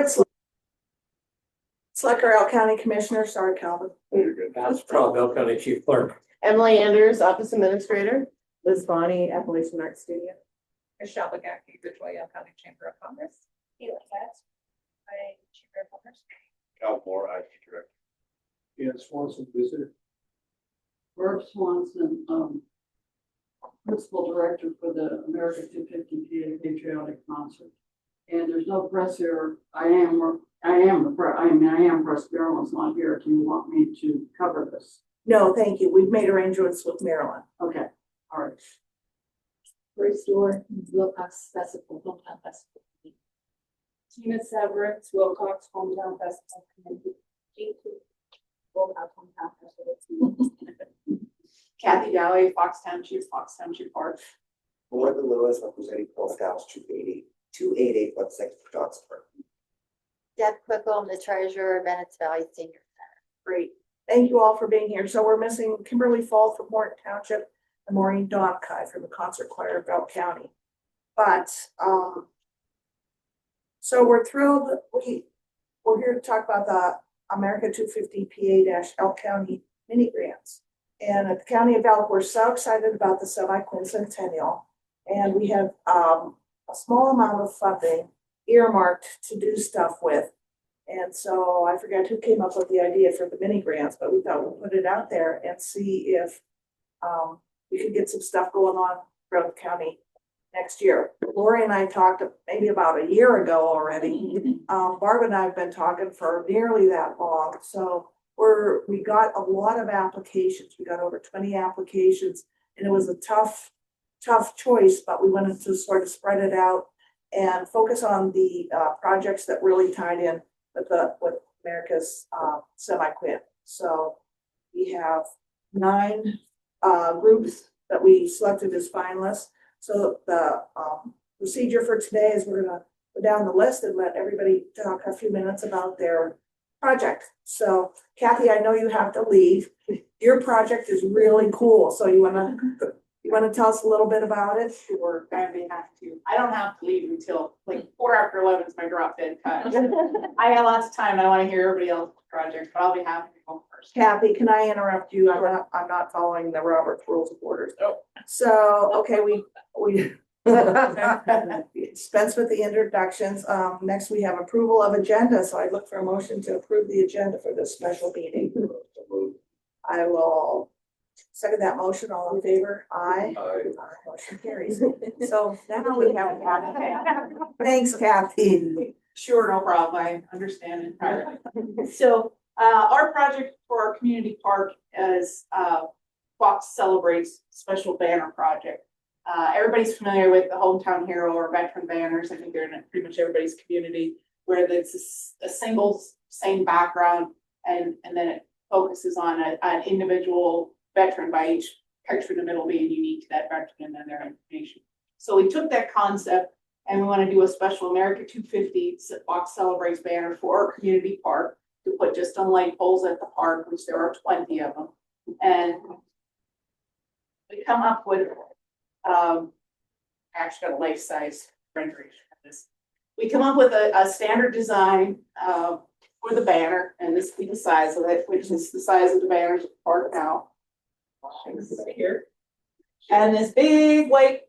Fritz Slicker, L County Commissioner. Sorry, Calvin. That's Carl Bell County Chief Clerk. Emily Anders, Office Administrator. Liz Bonnie, Appalachian Art Studio. Michelle Bagaki, Ridgeway County Chamber of Commerce. Sheila Katz, I Chamber of Commerce. Cal Moore, IT Director. Dan Swanson, visitor. Barb Swanson, Principal Director for the America 250 PA Patriotic Concert. And there's no press here. I am press. Marilyn's not here. Do you want me to cover this? No, thank you. We've made arrangements with Marilyn. Okay, all right. Grace Door, Wilcox Festival, Hometown Festival. Tina Severance, Wilcox Hometown Festival Committee. Wilcox Hometown Festival. Kathy Galley, Fox Township Park. Melinda Lewis, representing Girl Scouts 288 Website Johnson Park. Deb Quickle, the treasurer, Bennett's Valley Senior Center. Great. Thank you all for being here. So we're missing Kimberly Fall from Morton Township and Maureen Donkai from the Concert Choir of Bell County. But so we're thrilled. We're here to talk about the America 250 PA-L County mini grants. And at the County of Elk, we're so excited about the semi-quincentennial. And we have a small amount of funding earmarked to do stuff with. And so I forget who came up with the idea for the mini grants, but we thought we'd put it out there and see if we could get some stuff going on throughout the county next year. Lori and I talked maybe about a year ago already. Barb and I have been talking for nearly that long. So we got a lot of applications. We got over 20 applications, and it was a tough choice, but we wanted to sort of spread it out and focus on the projects that really tied in with America's semi-quint. So we have 9 groups that we selected as finalists. So the procedure for today is we're gonna go down the list and let everybody talk a few minutes about their project. So Kathy, I know you have to leave. Your project is really cool. So you wanna tell us a little bit about it? Sure, I'd be happy to. I don't have to leave until like 11 is my drop dead cut. I got lots of time and I want to hear everybody else's project, but I'll be happy to go first. Kathy, can I interrupt you? I'm not following the Robert's Rules of Orders. Oh. So, okay, we dispense with the introductions. Next we have approval of agenda. So I look for a motion to approve the agenda for this special meeting. I will second that motion. All in favor? Aye. Aye. Motion carries. So now we have thanks, Kathy. Sure, no problem. I understand entirely. So our project for our community park is Fox Celebrates Special Banner Project. Everybody's familiar with the Hometown Hero or veteran banners. I think they're in pretty much everybody's community, where it's a single same background and then it focuses on an individual veteran, by each picture in the middle being unique to that veteran and then their information. So we took that concept and we want to do a special America 250 Fox Celebrates banner for our community park to put just on light poles at the park, which there are 20 of them. And we come up with, I actually got a life-size rendering of this. We come up with a standard design for the banner, and this is the size of it, which is the size of the banners at the park now. Here. And this big white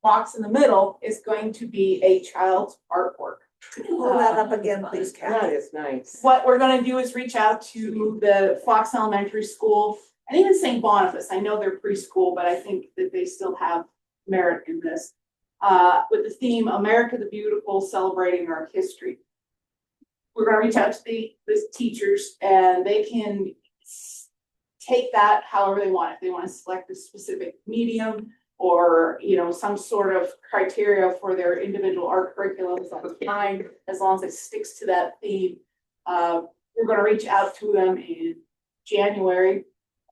box in the middle is going to be a child's artwork. Could you hold that up again, please, Kathy? That is nice. What we're going to do is reach out to the Fox Elementary School and even St. Boniface. I know they're preschool, but I think that they still have merit in this. With the theme America the Beautiful, celebrating our history. We're going to reach out to the teachers, and they can take that however they want. If they want to select a specific medium or, some sort of criteria for their individual art curriculums, that's fine, as long as it sticks to that theme. We're going to reach out to them in January.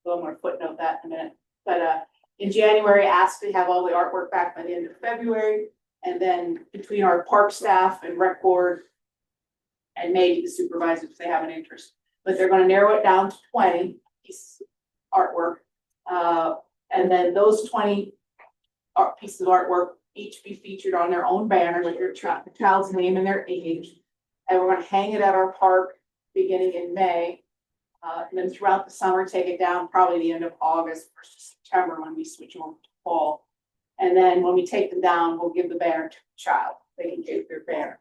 I'm going to footnote that in a minute. But in January, ask to have all the artwork back by the end of February. And then between our park staff and rec board and maybe the supervisors, if they have an interest. But they're going to narrow it down to 20 pieces of artwork. And then those 20 pieces of artwork each be featured on their own banner with their child's name and their age. and we're gonna hang it at our park beginning in May. And then throughout the summer, take it down probably the end of August, first of September, when we switch over to fall. And then when we take them down, we'll give the banner to the child. They can take their banner.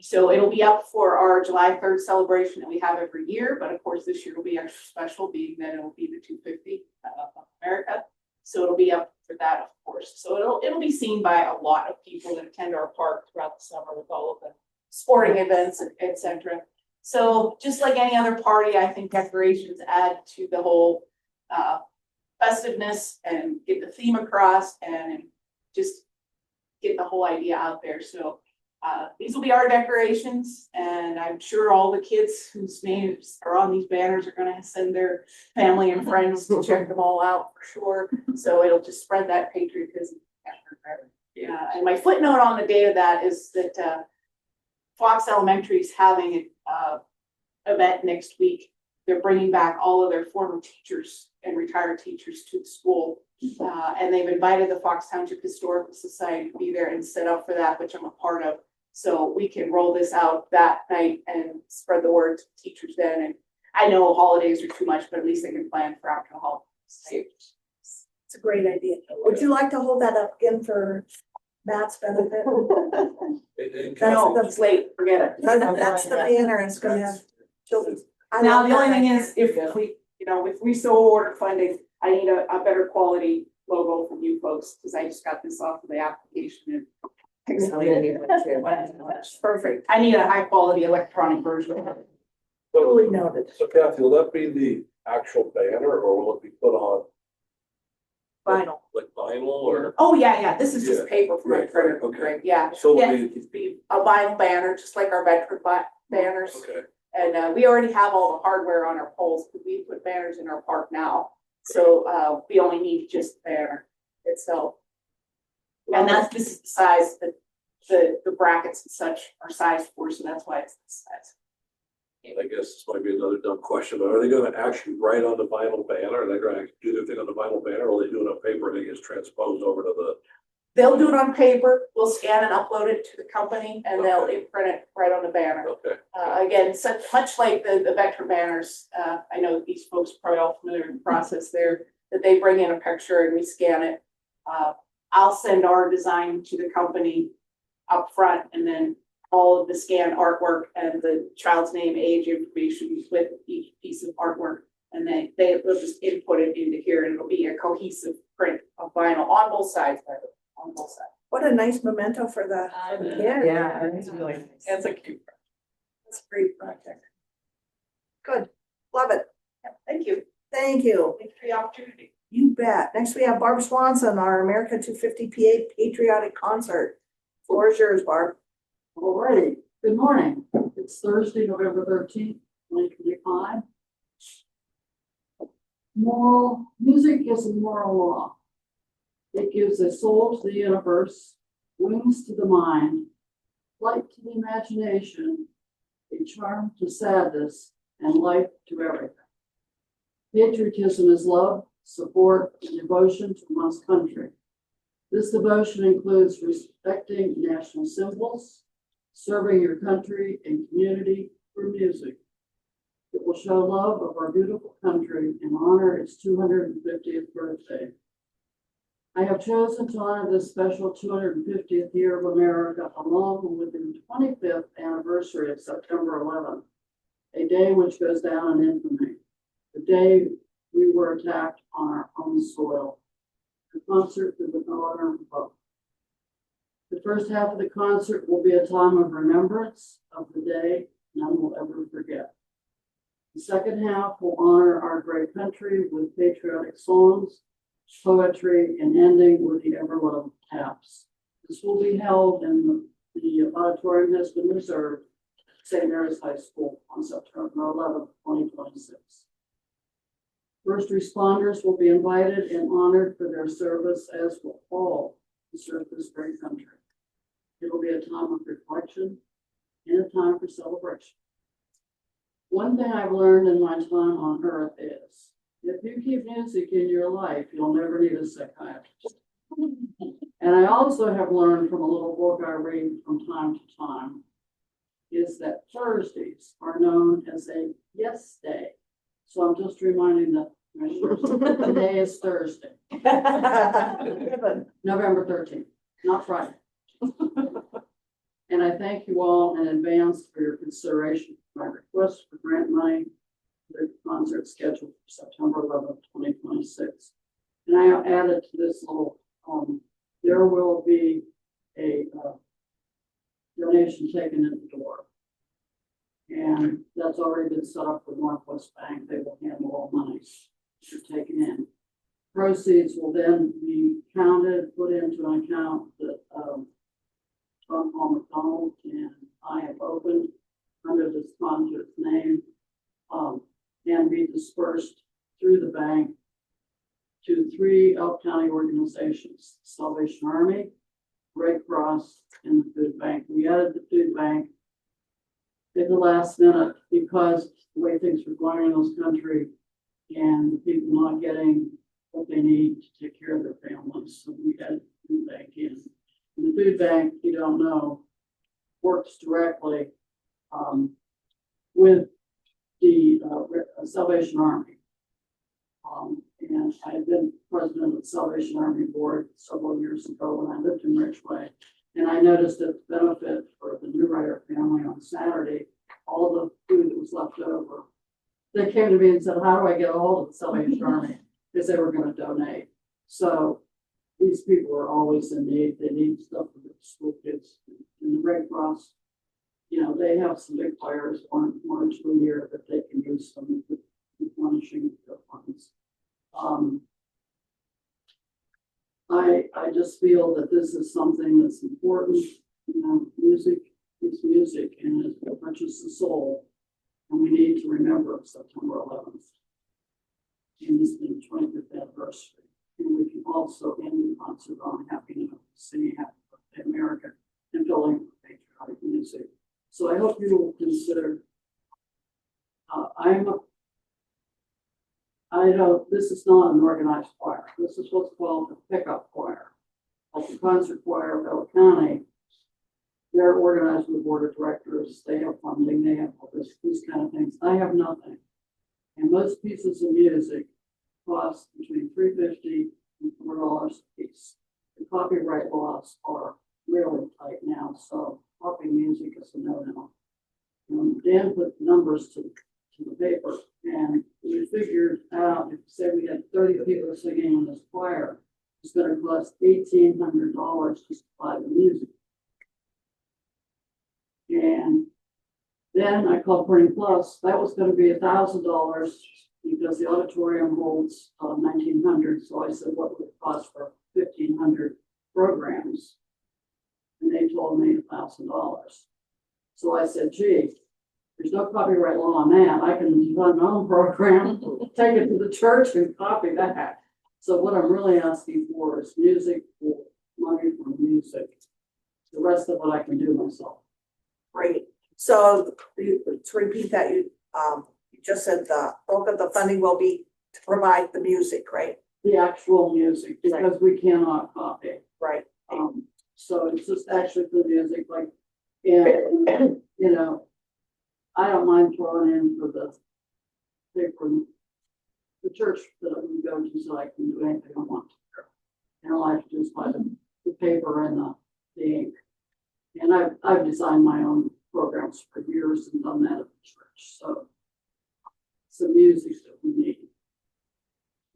So it'll be up for our July 3rd celebration that we have every year, but of course this year will be extra special, being that it'll be the 250 of America. So it'll be up for that, of course. So it'll be seen by a lot of people that attend our park throughout the summer with all of the sporting events, etc. So just like any other party, I think decorations add to the whole festiveness and get the theme across and just get the whole idea out there. So these will be our decorations, and I'm sure all the kids whose names are on these banners are going to send their family and friends to check them all out for sure. So it'll just spread that patriotism. And my footnote on the day of that is that Fox Elementary is having an event next week. They're bringing back all of their former teachers and retired teachers to the school. And they've invited the Fox Township Historical Society to be there and set up for that, which I'm a part of. So we can roll this out that night and spread the word to teachers then. And I know holidays are too much, but at least they can plan for after the holidays. It's a great idea. Would you like to hold that up again for Matt's benefit? No, it's late, forget it. That's the banner, it's gonna have children. Now, the only thing is, if we so order funding, I need a better quality logo from you folks, because I just got this off of the application. Perfect. I need a high quality electronic version. Totally noted. So Kathy, will that be the actual banner or will it be put on Vinyl. like vinyl or? Oh, yeah, this is just Yeah. paper for my Right, printer, okay. right, yeah. So Yeah, it'll be, it'd be a vinyl banner, just like our veteran banners. okay, And we already have all the hardware on our poles, because we put banners in our park now. So we only need just the banner itself. And this is the size that the brackets and such are sized for, so that's why it's this size. I guess this might be another dumb question, but are they gonna actually write on the vinyl banner? Are they gonna do their thing on the vinyl banner or are they doing it on paper and it gets transposed over to the? They'll do it on paper, we'll scan and upload it to the company, and they'll imprint it right on the banner. Okay. Again, much like the veteran banners, I know these folks are probably all familiar with the process there, that they bring in a picture and we scan it. I'll send our design to the company up front, and then all of the scanned artwork and the child's name, age information with each piece of artwork. And then they'll just input it into here, and it'll be a cohesive print of vinyl on both sides, by the way, on both sides. What a nice memento for the kid. Yeah, it's really nice. It's a cute project. It's a great project. Good, love it. Yeah, thank you. Thank you. Thanks for the opportunity. You bet. Next we have Barb Swanson, our America 250 PA Patriotic Concert. Floor is yours, Barb. Alrighty, good morning. It's Thursday, November 13th, 2025. Music is a moral law. It gives a soul to the universe, wings to the mind, light to the imagination, a charm to sadness, and life to everything. Patriotism is love, support, and devotion to one's country. This devotion includes respecting national symbols, serving your country and community through music. It will show love of our beautiful country and honor its 250th birthday. I have chosen to honor this special 250th year of America along with the 25th anniversary of September 11th, a day which goes down in infamy, the day we were attacked on our own soil. The concert is with no honor and hope. The first half of the concert will be a time of remembrance of the day none will ever forget. The second half will honor our great country with patriotic songs, poetry, and ending with the ever-loved taps. This will be held in the auditorium has been reserved at St. Mary's High School on September 11th, 2026. First responders will be invited and honored for their service, as will all who serve this great country. It will be a time of reflection and a time for celebration. One thing I've learned in my time on earth is, if you keep music in your life, you'll never need a psychiatrist. And I also have learned from a little book I read from time to time, is that Thursdays are known as a yes day. So I'm just reminding the commissioners, today is Thursday, November 13th, not Friday. And I thank you all in advance for your consideration of my request for grant money for the concert scheduled for September 11th, 2026. And I added to this little, there will be a donation taken at the door. And that's already been set up with Northwest Bank. They will handle all monies taken in. Proceeds will then be counted, put into an account that Tom Paul McDonald and I have opened under this concert's name, and be dispersed through the bank to 3 Elk County organizations: Salvation Army, Red Cross, and the Food Bank. We added the Food Bank at the last minute because the way things were going in this country and people not getting what they need to take care of their families. So we had the Food Bank in. And the Food Bank, you don't know, works directly with the Salvation Army. And I had been president of the Salvation Army Board several years ago when I lived in Ridgeway. And I noticed that the benefit for the New Writer family on Saturday, all the food that was left over, they came to me and said, how do I get a hold of the Salvation Army? Because they were going to donate. So these people are always in need. They need stuff for the school kids. And the Red Cross, you know, they have some big fires one or two a year that they can use some replenishing their funds. I just feel that this is something that's important. You know, music is music and it touches the soul. And we need to remember September 11th. And this being 25th anniversary. And we can also end the concert on Happy New Year, singing Happy Birthday America and filling with patriotic music. So I hope you will consider, this is not an organized choir. This is what's called a pickup choir. Like the concert choir of Elk County, they're organized with the board of directors. They have funding, they have all these kind of things. I have nothing. And most pieces of music cost between $3.50 and $4 a piece. The copyright laws are really tight now, so copy music is a no-no. Dan put numbers to the paper, and we figured out, if say we had 30 people singing in this choir, it's going to cost $1,800 just to buy the music. And then I called Printing Plus. That was going to be $1,000 because the auditorium holds 1,900. So I said, what would it cost for 1,500 programs? And they told me $1,000. So I said, gee, there's no copyright law on that. I can run my own program, take it to the church and copy that. So what I'm really asking for is music, for money for music. The rest of it I can do myself. Great. So to repeat that, you just said the bulk of the funding will be to provide the music, right? The actual music, because we cannot copy. Right. So it's just actually the music, like, and you know, I don't mind throwing in for the church that we go to, so I can do anything I want to. And all I have to do is buy the paper and the ink. And I've designed my own programs for years and done that at the church. So it's the music that we need.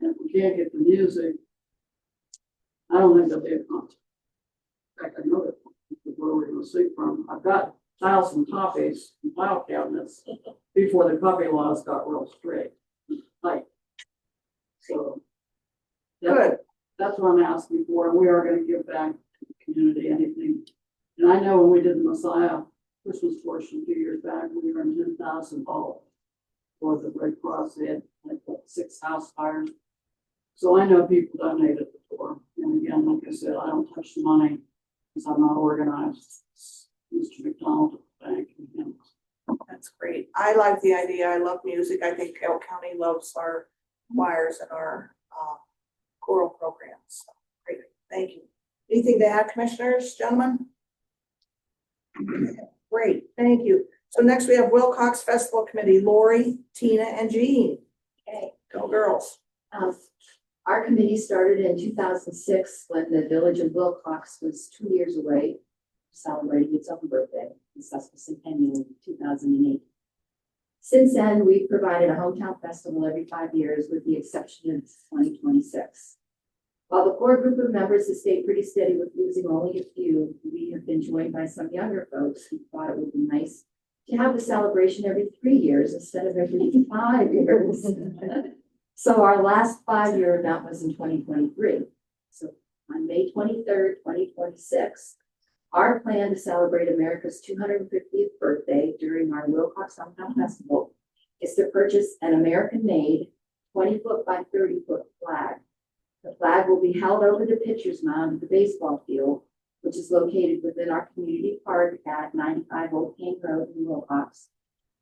And if we can't get the music, I don't think there'll be a concert. In fact, I know that where we're going to sing from. I've got 1,000 copies and file cabinets before the copy laws got real straight. Like, so that's what I'm asking for. And we are going to give back to the community anything. And I know when we did the Messiah Christmas portion a few years back, we earned $10,000 for the Red Cross. They had like 6 house fires. So I know people donated before. And again, like I said, I don't touch the money because I'm not organized. It's Mr. McDonald at the bank and him. That's great. I like the idea. I love music. I think Elk County loves our choirs and our choral programs. So, great. Thank you. Anything to add, commissioners, gentlemen? Great. Thank you. So next we have Wilcox Festival Committee, Lori, Tina, and Jean. Okay. Go girls. Our committee started in 2006 when the village of Wilcox was 2 years away, celebrating its own birthday, the sesquicentennial in 2008. Since then, we've provided a hometown festival every 5 years, with the exception of 2026. While the core group of members has stayed pretty steady with losing only a few, we have been joined by some younger folks who thought it would be nice to have the celebration every 3 years instead of every 5 years. So our last 5-year event was in 2023. So on May 23rd, 2026, our plan to celebrate America's 250th birthday during our Wilcox Hometown Festival is to purchase an American-made 20-foot by 30-foot flag. The flag will be held over the pitcher's mound at the baseball field, which is located within our community park at 95 Old Cane Road in Wilcox.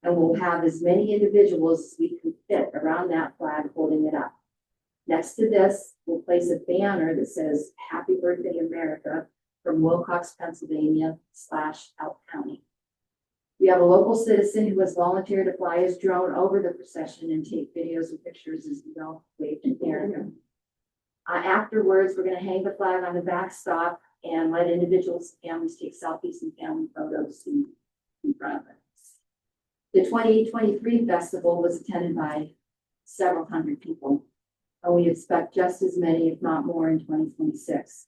And we'll have as many individuals as we can fit around that flag holding it up. Next to this, we'll place a banner that says "Happy Birthday America" from Wilcox, Pennsylvania /Elk County. We have a local citizen who has volunteered to fly his drone over the procession and take videos and pictures as we go wave to America. Afterwards, we're going to hang the flag on the backstop and let individuals and families take selfies and family photos in front of it. The 2023 festival was attended by several hundred people, and we expect just as many, if not more, in 2026.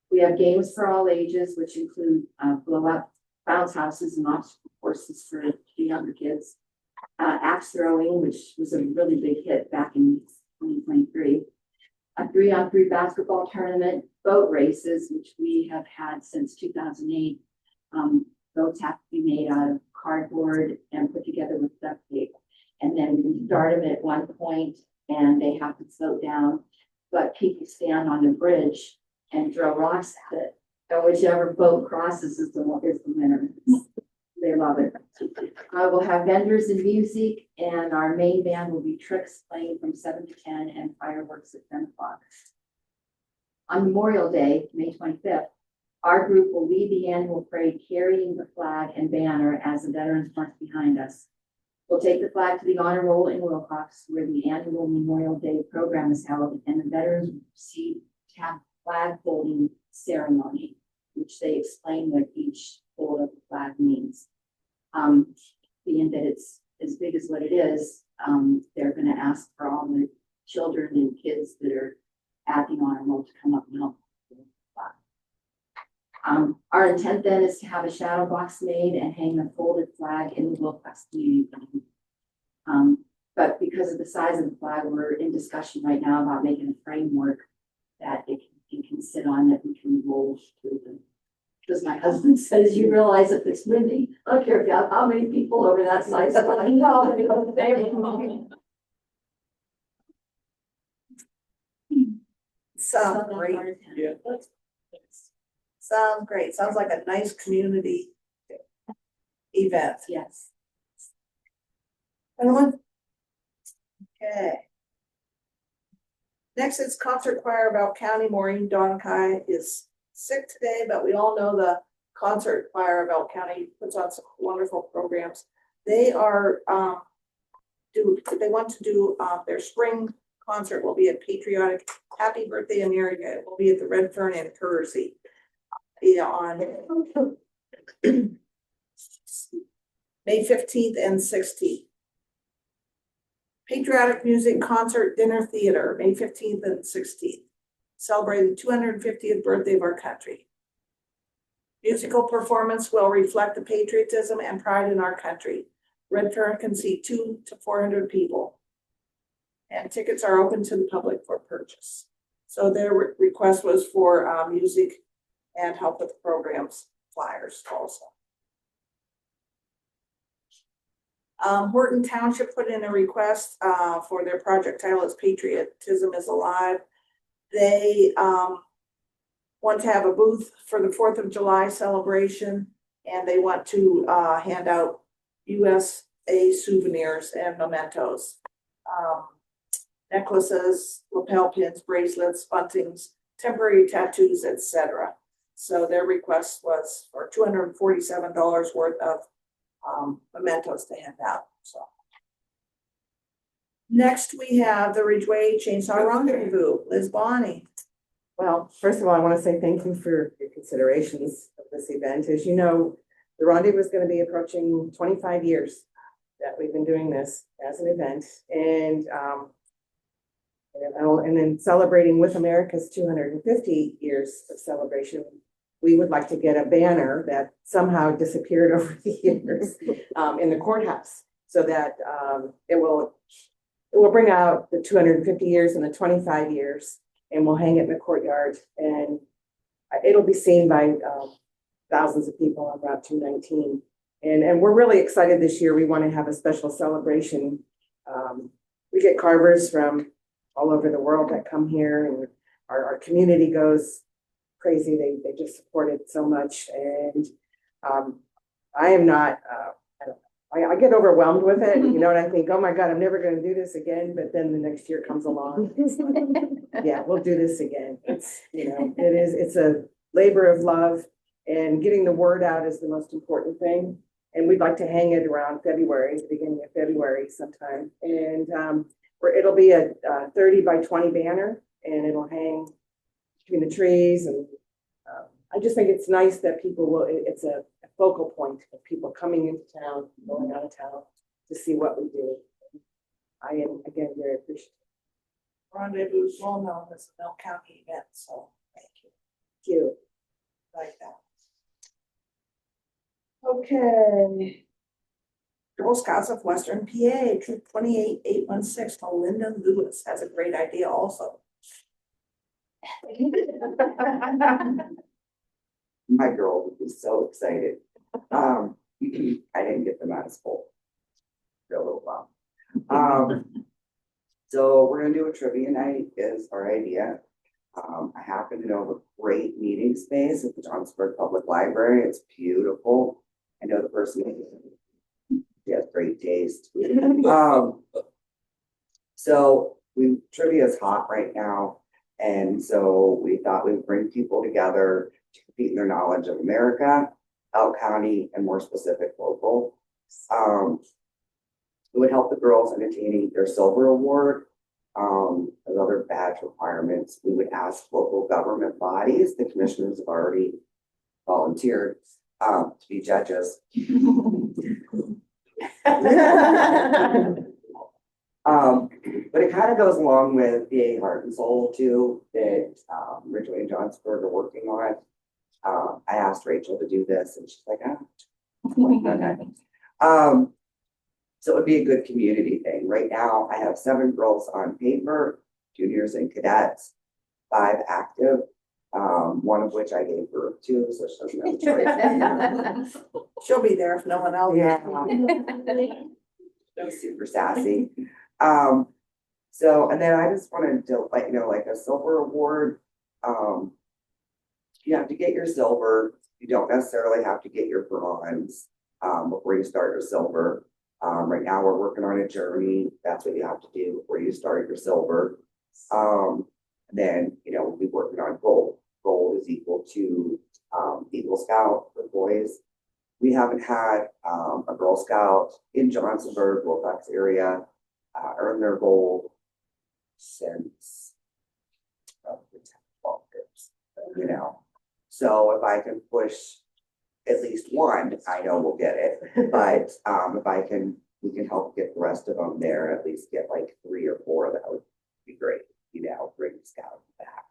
We have games for all ages, which include blow-up bounce houses and obstacle courses for the younger kids, axe throwing, which was a really big hit back in 2023, a 3-on-3 basketball tournament, boat races, which we have had since 2008. Boats have to be made out of cardboard and put together with duct tape. And then we start them at one point and they have to slow down, but people stand on the bridge and throw rocks at it. And whichever boat crosses is the winner. They love it. We'll have vendors and music, and our main band will be Tricks playing from 7 to 10 and fireworks at 10 o'clock. On Memorial Day, May 25th, our group will lead the annual parade carrying the flag and banner as the veterans march behind us. We'll take the flag to the honor roll in Wilcox, where the annual Memorial Day program is held, and the veterans will proceed to have flag folding ceremony, which they explain what each fold of the flag means. Being that it's as big as what it is, they're going to ask for all the children and kids that are at the honor roll to come up and help. Our intent then is to have a shadow box made and hang the folded flag in the Wilcox community. But because of the size of the flag, we're in discussion right now about making a framework that it can sit on, that we can roll through them. Because my husband says, you realize if it's windy, I don't care about how many people over that size flag. Sounds great. Yeah. Sounds great. Sounds like a nice community event. Yes. Anyone? Okay. Next is concert choir of Elk County. Maureen Donkai is sick today, but we all know the concert choir of Elk County puts on some wonderful programs. They are they want to do their spring concert will be at Patriotic Happy Birthday America. It will be at the Red Fern in Kersey. On May 15th and 16th. Patriotic Music Concert Dinner Theater, May 15th and 16th. Celebrating the 250th birthday of our country. Musical performance will reflect the patriotism and pride in our country. Red Fern can seat 200 to 400 people. And tickets are open to the public for purchase. So their request was for music and help with the programs, flyers also. Horton Township put in a request for their project title is Patriotism is Alive. They want to have a booth for the 4th of July celebration, and they want to hand out USA souvenirs and mementos. Necklaces, lapel pins, bracelets, buntings, temporary tattoos, etc. So their request was for $247 worth of mementos to hand out, so. Next, we have the Ridgeway Chainsaw Rendezvous, Liz Bonnie. Well, first of all, I want to say thank you for your considerations of this event. As you know, the Rendezvous is going to be approaching 25 years that we've been doing this as an event. And then celebrating with America's 250 years of celebration, we would like to get a banner that somehow disappeared over the years in the courthouse, so that it will bring out the 250 years and the 25 years, and we'll hang it in the courtyard, and it'll be seen by thousands of people on Route 219. And we're really excited this year. We want to have a special celebration. We get carvers from all over the world that come here, and our community goes crazy. They just support it so much. And I am not, I get overwhelmed with it, you know, and I think, oh my God, I'm never going to do this again. But then the next year comes along. Yeah, we'll do this again. It's, you know, it's a labor of love, and getting the word out is the most important thing. And we'd like to hang it around February, the beginning of February sometime. And it'll be a 30 by 20 banner, and it'll hang between the trees. And I just think it's nice that people will, it's a focal point of people coming into town, going out of town to see what we do. I am, again, very appreciative. Rendezvous is well known as a Mill County event, so thank you. Thank you. Like that. Okay. Girl Scouts of Western PA, Troop 28816, Melinda Lewis has a great idea also. My girl would be so excited. I didn't get them out of school for a little while. So we're gonna do a trivia night is our idea. I happen to know of a great meeting space at the Johnsburg Public Library. It's beautiful. I know the person. She has great taste. So trivia is hot right now. And so we thought we'd bring people together to compete in their knowledge of America, Elk County, and more specific local. It would help the girls in attaining their silver award. As other badge requirements, we would ask local government bodies, the commissioners have already volunteered to be judges. But it kind of goes along with the Heart and Soul too, that Ridgeway and Johnsburg are working on. I asked Rachel to do this, and she's like, so it would be a good community thing. Right now, I have 7 girls on paper, juniors and cadets, 5 active, one of which I gave birth to, so she doesn't have a choice. She'll be there if no one else. Yeah. That was super sassy. So, and then I just wanted to let you know, like a silver award, you have to get your silver. You don't necessarily have to get your bronze before you start your silver. Right now we're working on a journey. That's what you have to do before you start your silver. And then, you know, we'll be working on gold. Gold is equal to Eagle Scout for boys. We haven't had a Girl Scout in Johnsonburg, Wilcox area, earn their gold since probably 10, 12 years, you know. So if I can push at least one, I know we'll get it. But if we can help get the rest of them there, at least get like 3 or 4, that would be great, you know, bring the Scout back.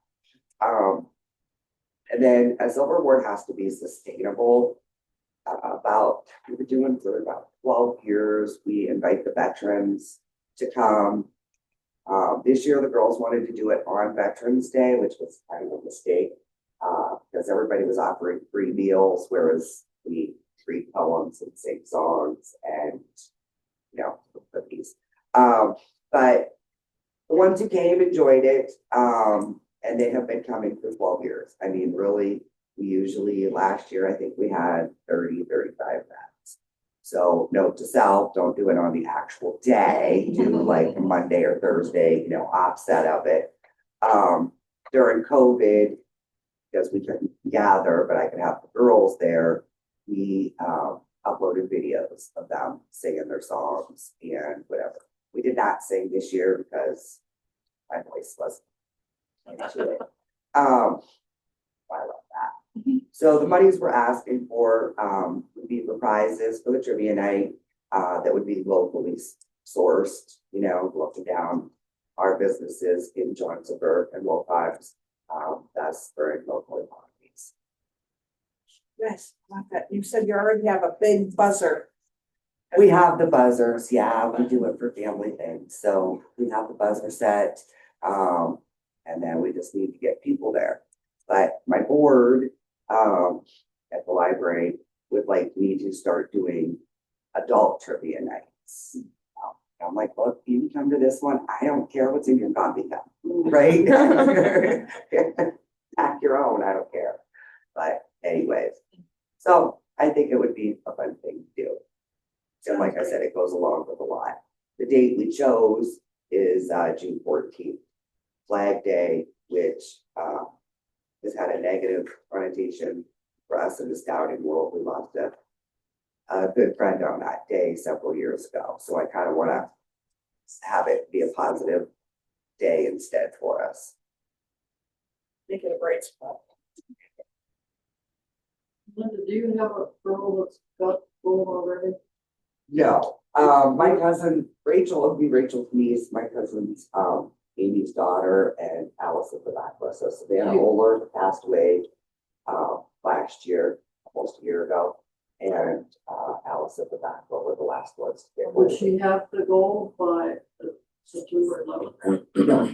And then a silver award has to be sustainable. We've been doing for about 12 years. We invite the veterans to come. This year, the girls wanted to do it on Veterans Day, which was kind of a mistake because everybody was offering free meals, whereas we read poems and sing songs and, you know, cookies. But the ones who came enjoyed it, and they have been coming for 12 years. I mean, really, we usually, last year, I think we had 30, 35 vets. So note to self, don't do it on the actual day, do like Monday or Thursday, you know, offset of it. During COVID, because we couldn't gather, but I could have the girls there, we uploaded videos of them singing their songs and whatever. We did not sing this year because my voice wasn't into it. I love that. So the monies we're asking for, would be for prizes for the trivia night, that would be locally sourced, looking down our businesses in Johnsonburg and Wilcox, that's for local economies. Yes, like that. You said you already have a big buzzer. We have the buzzers, yeah, we do it for family things, so we have the buzzer set, and then we just need to get people there. But my board, at the library would like me to start doing adult trivia nights. I'm like, look, you can come to this one, I don't care what's in your coffee cup, right? Pack your own, I don't care. But anyways, so I think it would be a fun thing to do. So like I said, it goes along with a lot. The date we chose is June 14th, Flag Day, which has had a negative connotation for us in the scouting world. We lost a good friend on that day several years ago. So I kind of want to have it be a positive day instead for us. Make it a bright spot. Linda, do you have a girl that's got gold already? No, my cousin, Rachel, would be Rachel's niece, my cousin's, Amy's daughter and Alice of the Backwest. So Savannah Oler passed away, last year, almost a year ago. And, Alice of the Backwest were the last ones to get. Would she have the gold by September 11th? No,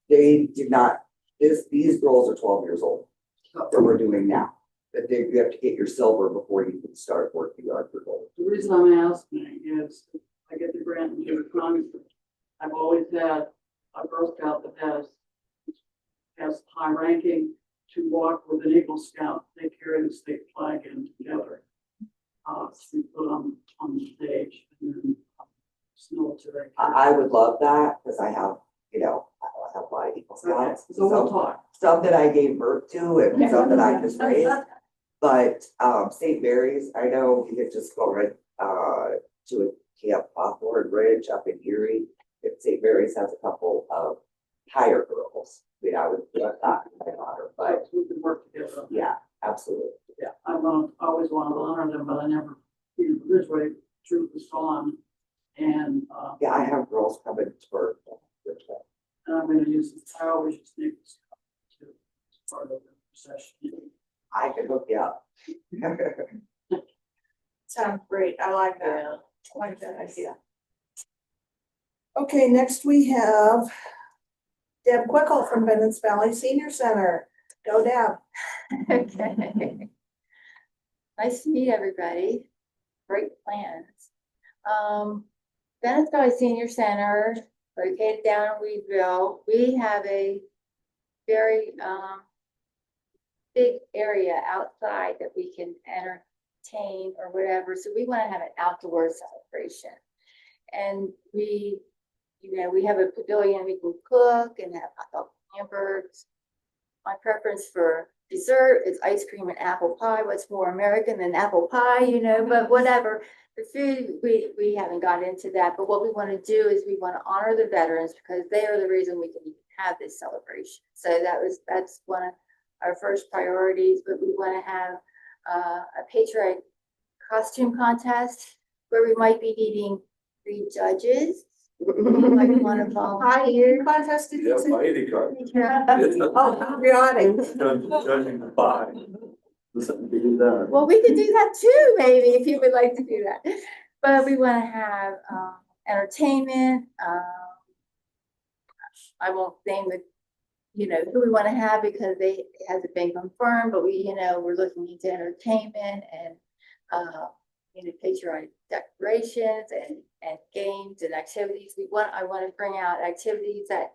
they did not, these girls are 12 years old, that we're doing now. But you have to get your silver before you can start working on your gold. The reason I'm asking is I get the grant and do the congressman. I've always had a Girl Scout that has high ranking to walk with an Eagle Scout. They carry the state flag in together. To be put on the stage and then military. I would love that because I have a lot of Eagle Scouts. So we'll talk. Some that I gave birth to and some that I just raised. But St. Mary's, I know you could just go right to a Camp Hawthorne Ridge up in Erie. If St. Mary's has a couple of higher girls, I would let that be my daughter, but we can work together. yeah, absolutely. Yeah, I always want to honor them, but I never, Ridgeway troop was gone. And Yeah, I have girls coming for Ridgeway. and I'm gonna use, I always use Nichols to as part of the procession. I could hook you up. Sounds great. I like that. I like that idea. Okay, next we have Deb Quickel from Bennetts Valley Senior Center. Go Deb. Okay. Nice to meet everybody. Great plans. Bennetts Valley Senior Center, located down in Weedville. We have a very big area outside that we can entertain or whatever. So we want to have an outdoor celebration. And we have a pavilion we can cook and have hot dog hamburgers. My preference for dessert is ice cream and apple pie. What's more American than apple pie, but whatever. The food, we haven't got into that, but what we want to do is we want to honor the veterans because they are the reason we can even have this celebration. So that's one of our first priorities, but we want to have a patriotic costume contest where we might be needing 3 judges. You might want to volunteer. Contest, did Yeah, you say? by any card. Oh, patriotic. Judging by. Listen, we do that. Well, we could do that too, maybe, if you would like to do that. But we want to have entertainment. I won't name who we want to have because it hasn't been confirmed, but we're looking into entertainment and patriotic decorations and games and activities. I want to bring out activities that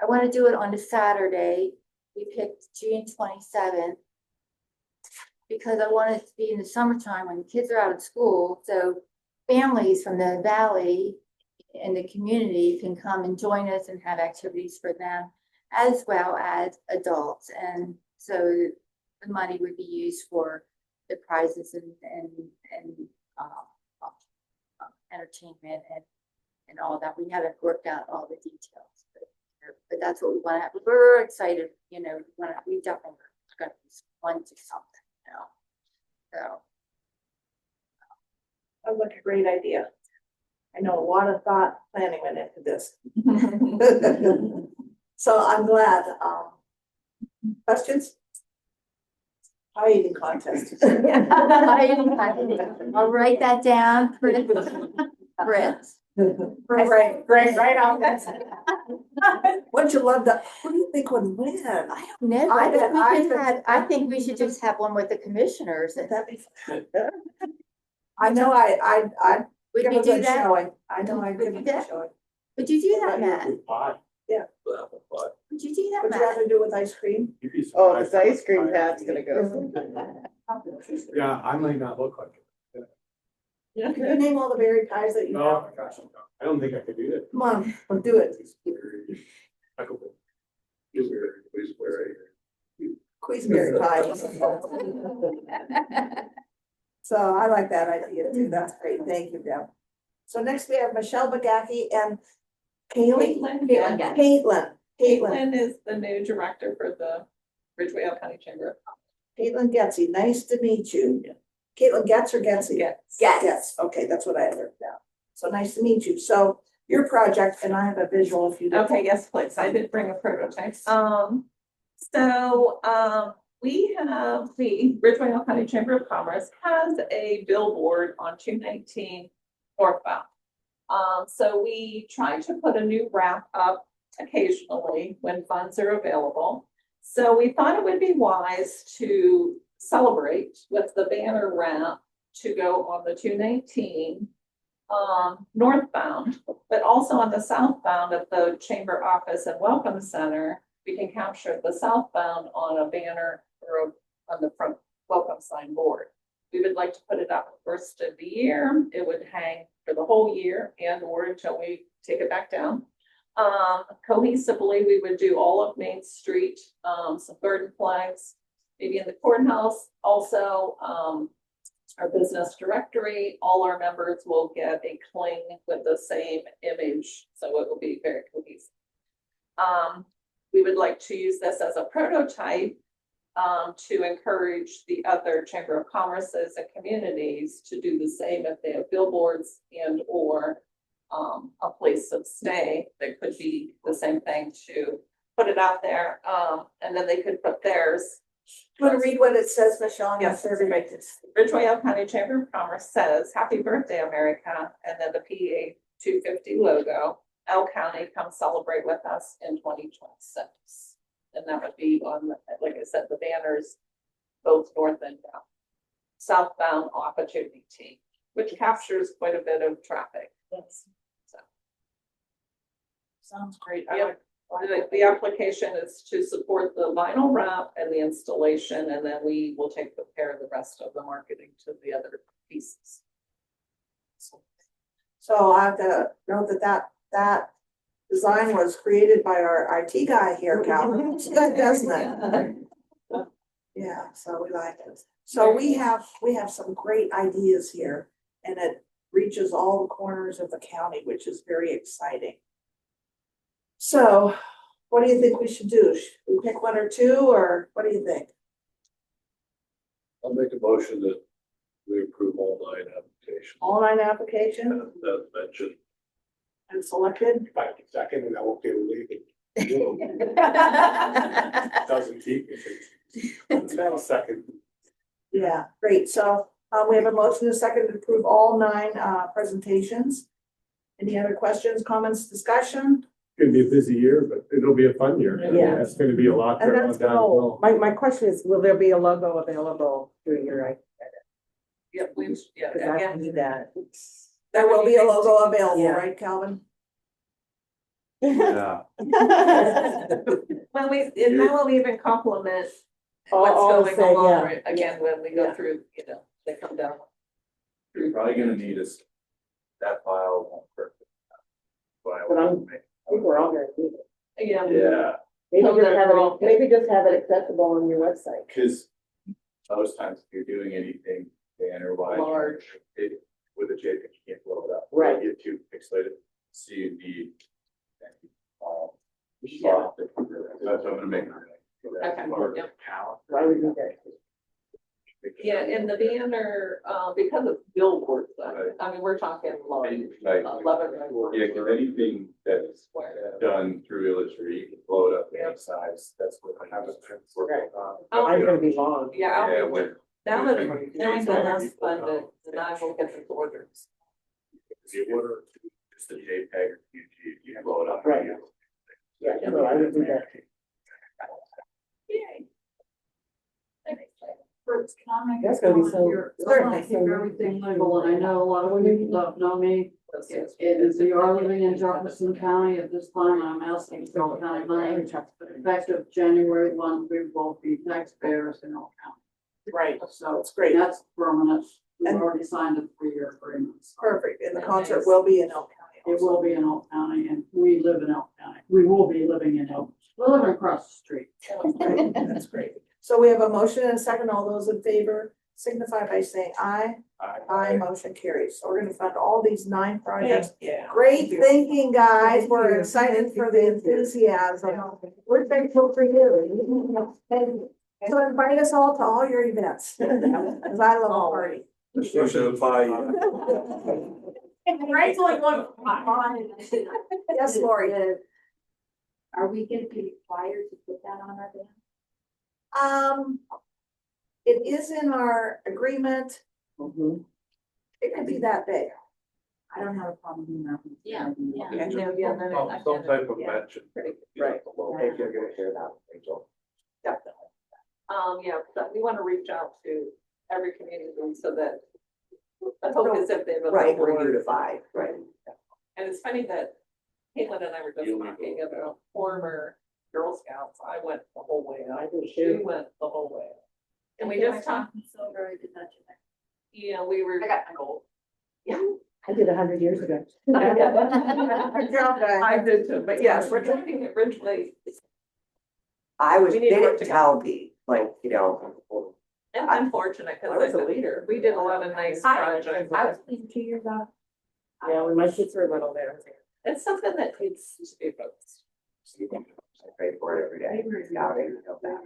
I want to do it on a Saturday. We picked June 27th. Because I want it to be in the summertime when the kids are out of school, so families from the valley and the community can come and join us and have activities for them, as well as adults. And so the money would be used for the prizes and entertainment and all that. We haven't worked out all the details, but that's what we want to have. We're excited, you know, we definitely gonna want to do something, you know. So. Sounds like a great idea. I know a lot of thought planning went into this. So I'm glad. Questions? Pie eating contest. I'll write that down for the Brits. Right, right on. Wouldn't you love that? What do you think would win? No, I bet- I think we should just have one with the commissioners. That'd be fun. I know I'd Would give you a do good that? showing. I know I'd give a Would you good do that? showing. Would you do that, Matt? But, Would you do that, Would you Matt? rather do with ice cream? Oh, this ice cream pad's gonna go. Yeah, I might not look like it. Can you name all the berry pies that you Oh, have? my gosh, I don't think I could do that. Come on, let's do it. Queensberry pie. So I like that idea too. That's great. Thank you, Deb. So next we have Michelle Bagaki and Kaylee. Caitlin. Caitlin is the new director for the Ridgeway County Chamber of Caitlin Getzey. Nice to meet you. Caitlin Getz or Getzey? Getz. Getz. Okay, that's what I had written down. So nice to meet you. So your project, and I have a visual if you. Okay, yes, please. I did bring a prototype. We have the Ridgeway County Chamber of Commerce has a billboard on 219 northbound. So we try to put a new wrap up occasionally when funds are available. So we thought it would be wise to celebrate with the banner wrap to go on the 219 northbound, but also on the southbound of the chamber office and welcome center. We can capture the southbound on a banner or on the front welcome sign board. We would like to put it up first of the year. It would hang for the whole year and or until we take it back down. Cohesively, we would do all of Main Street, some garden flags, maybe in the courthouse. Also, our business directory, all our members will get a cling with the same image, so it will be very cohesive. We would like to use this as a prototype to encourage the other Chamber of Commerce's and communities to do the same if they have billboards and or a place of stay that could be the same thing, to put it out there, and then they could put theirs. You want to read what it says, Michelle? Yes, everybody. Ridgeway County Chamber of Commerce says, "Happy birthday, America," and then the PA 250 logo. L County, come celebrate with us in 2026. And that would be on, like I said, the banners, both north and south. Southbound opportunity, which captures quite a bit of traffic. Yes. So. Sounds great. Yep. The application is to support the vinyl wrap and the installation, and then we will take care of the rest of the marketing to the other pieces. So I have to note that design was created by our IT guy here, Calvin. It's good, doesn't it? Yeah, so we like it. So we have some great ideas here, and it reaches all the corners of the county, which is very exciting. So what do you think we should do? Should we pick one or two, or what do you think? I'll make a motion that we approve all 9 applications. All 9 applications That mentioned. and selected? If I can second, and I won't get illegal. Doesn't keep me. I'll second. Yeah, great. So we have a motion and a second to approve all 9 presentations. Any other questions, comments, discussion? It's gonna be a busy year, but it'll be a fun year. Yeah. It's gonna be a lot. And for that's everyone the down goal. below. My question is, will there be a logo available through your, Yeah, because I need that. There will be a logo available, Yeah. right, Calvin? Yeah. Well, and that will even complement All- what's all going say, along, yeah. right, again, when we go Yeah. through, they come down. You're probably gonna need us, that file won't work. But I think we're all gonna need it. Yeah. Yeah, Maybe So just they're have all- it, maybe just have it accessible on your website. cause most times if you're doing anything banner wise. Large. with a JPEG, you can't blow it up. Right. You get too pixelated, so you need. Yeah. That's what I'm gonna make. Okay, yep. Why would we do that? Yeah, and the banner, because of billboards, Right. I mean, we're talking like Like, 11. yeah, because anything that's Square. done through Illustrator, you can blow it up to any Yep. size, that's what I have. Right. Oh, I'm gonna be long. Yeah, Yeah, I'll, when. now that knowing the less funded, then I will get the orders. You order just a JPEG, you blow it up. Right. Yeah, so I would do that. Yay. Fritz, can I make That's a gonna be comment so- here? I certainly wanna keep so- everything legal, and I know a lot of people don't know me. We are living in Jefferson County at this time. I'm asking Philip County money. Effective January 1, we will be taxpayers in Elk County. Right, So it's great. that's permanent. We've And- already signed a 3-year agreement. So Perfect, and the concert will be in Elk County. it will be in Elk County, and we live in Elk County. We will be living in Elk. We're living across the street. Right, that's great. So we have a motion and a second. All those in favor signify by saying aye. Aye, motion carries. So we're gonna fund all these 9 projects. Yeah. Great thinking, guys. Thank We're you. excited for the enthusiasm. We're thankful for you. So invite us all to all your events, cause I love a party. Motion by, Greg's only going. Yes, Lori. Are we gonna be required to put that on our banner? It is in our agreement. Mhm. It could be that big. I don't have a problem with that. Yeah, yeah. Yeah, then I some type of Yeah. mention. Pretty Right. Thank you, I'm gonna share that, Rachel. Definitely. Yeah, but we want to reach out to every community so that the hope is if they have a Right, we're billboard. unified, right. And it's funny that Caitlin and I were just talking about former Girl Scouts. I went the whole way I up. did She too. went the whole way up. And we just talked, So very good that you know, we were. I got my goal. I did 100 years ago. Good job, guys. I did too, but yes, we're talking originally, I was, We they need to work didn't tell me, like, you know. and unfortunate, I was a because leader. we did a lot of nice projects. I was thinking 2 years out. Yeah, when my kids were little there. It's something that needs to be focused. I pray for it every day. Scouting, you know, that.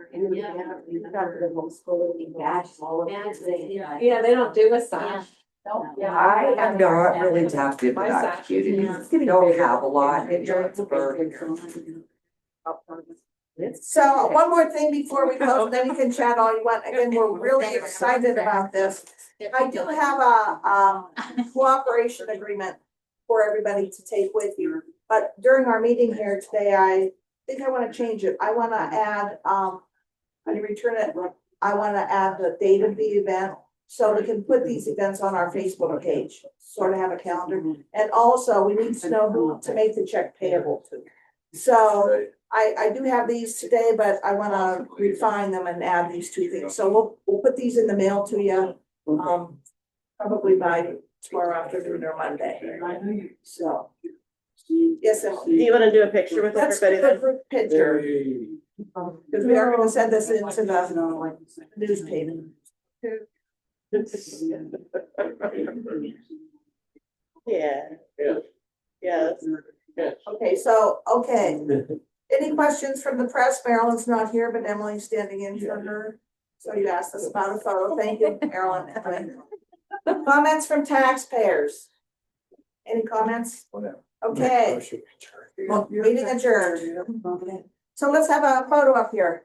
Yeah, they don't do a sign. I am not really tapped into My that sash. community, don't have a lot in Jonesburg. So one more thing before we close, then you can chat all you want. Again, we're really excited about this. I do have a cooperation agreement for everybody to take with you. But during our meeting here today, I think I want to change it. I want to add, when you return it, I want to add the date of the event. So we can put these events on our Facebook page, sort of have a calendar. And also, we need to know who to make the check payable to. So I do have these today, but I want to refine them and add these 2 things. So we'll put these in the mail to you, probably by tomorrow afternoon or Monday. So, yes, Do Emily. you wanna do a picture with Let's do everybody a then? group picture, because we are gonna send this into the newspaper. Yeah. Yes. Okay, any questions from the press? Marilyn's not here, but Emily's standing in for her. So you asked us about a photo. Thank you, Marilyn. Comments from taxpayers? Any comments? Okay, well, meeting adjourned. So let's have a photo up here.